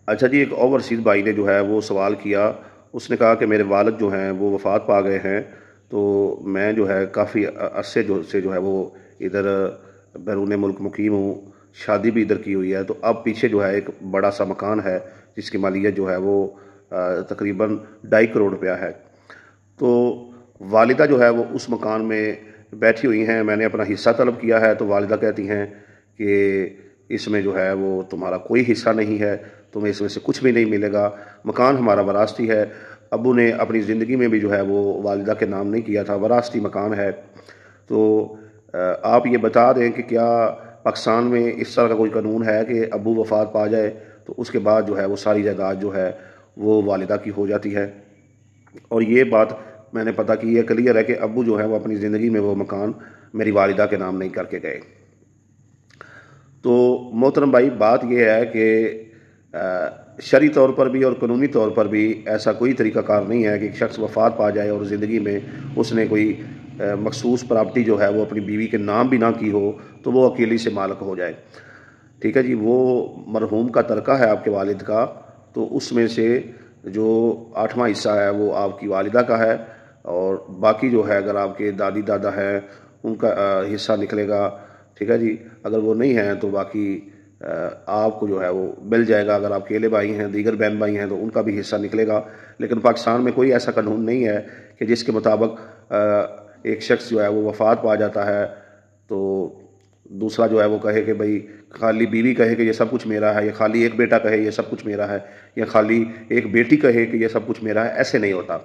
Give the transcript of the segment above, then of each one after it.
اچھا جی، ایک اوورسیز بھائی نے جو ہے وہ سوال کیا. اس نے کہا کہ میرے والد جو ہیں وہ وفات پا گئے ہیں، تو میں جو ہے کافی عرصے سے جو ہے وہ ادھر بیرون ملک مقیم ہوں، شادی بھی ادھر کی ہوئی ہے. تو اب پیچھے جو ہے ایک بڑا سا مکان ہے جس کی مالیت جو ہے وہ تقریباً 2.5 کروڑ روپیہ ہے. تو والدہ جو ہے وہ اس مکان میں بیٹھی ہوئی ہیں. میں نے اپنا حصہ طلب کیا ہے تو والدہ کہتی ہیں کہ اس میں جو ہے وہ تمہارا کوئی حصہ نہیں ہے، تمہیں اس میں سے کچھ بھی نہیں ملے گا، مکان ہمارا وراثتی ہے. ابو نے اپنی زندگی میں بھی جو ہے وہ والدہ کے نام نہیں کیا تھا، وراثتی مکان ہے. تو آپ یہ بتا دیں کہ کیا پاکستان میں اس طرح کا کوئی قانون ہے کہ ابو وفات پا جائے تو اس کے بعد جو ہے وہ ساری جائیداد جو ہے وہ والدہ کی ہو جاتی ہے. اور یہ بات میں نے پتہ کی ہے، کلیئر ہے کہ ابو جو ہے وہ اپنی زندگی میں وہ مکان میری والدہ کے نام نہیں کر کے گئے. تو محترم بھائی، بات یہ ہے کہ شرعی طور پر بھی اور قانونی طور پر بھی ایسا کوئی طریقہ کار نہیں ہے کہ ایک شخص وفات پا جائے اور زندگی میں اس نے کوئی مخصوص پراپرٹی جو ہے وہ اپنی بیوی کے نام بھی نہ کی ہو تو وہ اکیلی سے مالک ہو جائے. ٹھیک ہے جی، وہ مرحوم کا ترکہ ہے آپ کے والد کا، تو اس میں سے جو 8واں حصہ ہے وہ آپ کی والدہ کا ہے، اور باقی جو ہے اگر آپ کے دادی دادا ہیں ان کا حصہ نکلے گا. ٹھیک ہے جی، اگر وہ نہیں ہیں تو باقی آپ کو جو ہے وہ مل جائے گا. اگر آپ اکیلے بھائی ہیں، دیگر بہن بھائی ہیں تو ان کا بھی حصہ نکلے گا. لیکن پاکستان میں کوئی ایسا قانون نہیں ہے کہ جس کے مطابق ایک شخص جو ہے وہ وفات پا جاتا ہے تو دوسرا جو ہے وہ کہے کہ بھئی، خالی بیوی کہے کہ یہ سب کچھ میرا ہے، یا خالی ایک بیٹا کہے یہ سب کچھ میرا ہے، یا خالی ایک بیٹی کہے کہ یہ سب کچھ میرا ہے. ایسے نہیں ہوتا.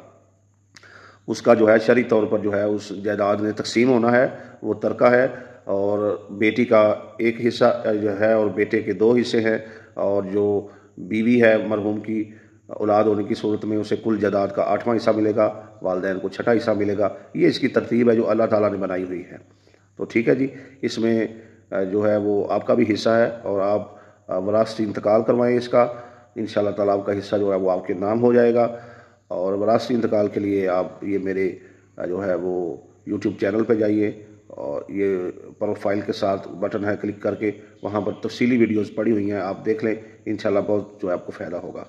اس کا جو ہے شرعی طور پر جو ہے اس جائیداد میں تقسیم ہونا ہے، وہ ترکہ ہے. اور بیٹی کا ایک حصہ جو ہے اور بیٹے کے 2 حصے ہیں، اور جو بیوی ہے مرحوم کی، اولاد ہونے کی صورت میں اسے کل جائیداد کا 8واں حصہ ملے گا، والدین کو 6واں حصہ ملے گا. یہ اس کی ترتیب ہے جو اللہ تعالیٰ نے بنائی ہوئی ہے. تو ٹھیک ہے جی، اس میں جو ہے وہ آپ کا بھی حصہ ہے، اور آپ وراثتی انتقال کروائیں اس کا. انشاءاللہ تعالیٰ آپ کا حصہ جو ہے وہ آپ کے نام ہو جائے گا. اور وراثتی انتقال کے لیے آپ یہ میرے جو ہے وہ یوٹیوب چینل پہ جائیے، اور یہ پروفائل کے ساتھ بٹن ہے، کلک کر کے وہاں پر تفصیلی ویڈیوز پڑی ہوئی ہیں، آپ دیکھ لیں. انشاءاللہ بہت جو ہے آپ کو فائدہ ہوگا.